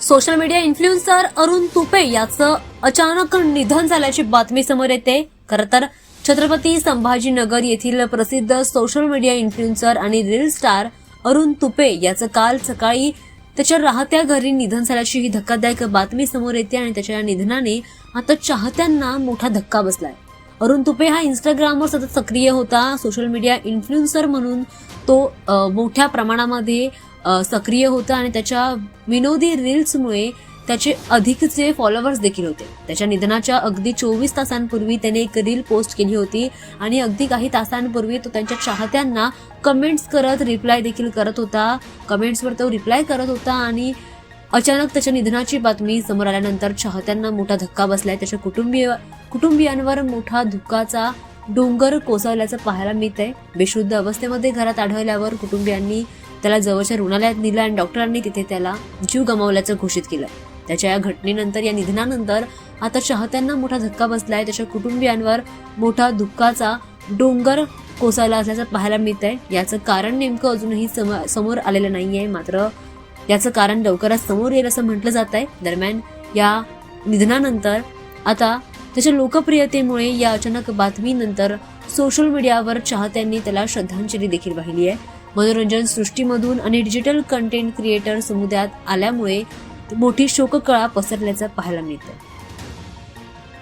Social media influencer Arun Tupe याचं अचानक निधन झाल्याची बातमी समोर येते। खरं तर छत्रपती संभाजीनगर येथील प्रसिद्ध सोशल मीडिया इन्फ्लुएन्सर आणि रील स्टार अरुण तुपे याचं काल सकाळी त्याच्या राहत्या घरी निधन झाल्याची ही धक्कादायक बातमी समोर येते आणि त्याच्या या निधनाने आता चाहत्यांना मोठा धक्का बसलाय। अरुण तुपे हा इंस्टाग्रामवर सतत सक्रिय होता। सोशल मीडिया इन्फ्लुएन्सर म्हणून तो मोठ्या प्रमाणामध्ये सक्रिय होता आणि त्याच्या विनोदी रील्समुळे त्याचे अधिकचे फॉलोअर्स देखील होते। त्याच्या निधनाच्या अगदी 24 तासांपूर्वी त्याने एक रील पोस्ट केली होती आणि अगदी काही तासांपूर्वी तो त्यांच्या चाहत्यांना कमेंट्स करत रिप्लाय देखील करत होता। कमेंट्सवर तो रिप्लाय करत होता आणि अचानक त्याच्या निधनाची बातमी समोर आल्यानंतर चाहत्यांना मोठा धक्का बसलाय। त्याच्या कुटुंबियांवर मोठा दुःखाचा डोंगर कोसळल्याचं पाहायला मिळतंय। बेशुद्ध अवस्थेमध्ये घरात आढळल्यावर कुटुंबियांनी त्याला जवळच्या रुग्णालयात नेलं आणि डॉक्टरांनी तिथे त्याला जीव गमावल्याचं घोषित केलं। त्याच्या या घटनेनंतर या निधनानंतर आता चाहत्यांना मोठा धक्का बसलाय। त्याच्या कुटुंबियांवर मोठा दुःखाचा डोंगर कोसळला असल्याचं पाहायला मिळतंय। याचं कारण नेमकं अजूनही समोर आलेलं नाहीये, मात्र याचं कारण लवकरच समोर येईल असं म्हटलं जात आहे। दरम्यान या निधनानंतर आता त्याच्या लोकप्रियतेमुळे या अचानक बातमीनंतर सोशल मीडियावर चाहत्यांनी त्याला श्रद्धांजली देखील वाहिली आहे। मनोरंजन सृष्टीमधून आणि डिजिटल कंटेंट क्रिएटर समुदायात आल्यामुळे मोठी शोककळा पसरल्याचं पाहायला मिळतं।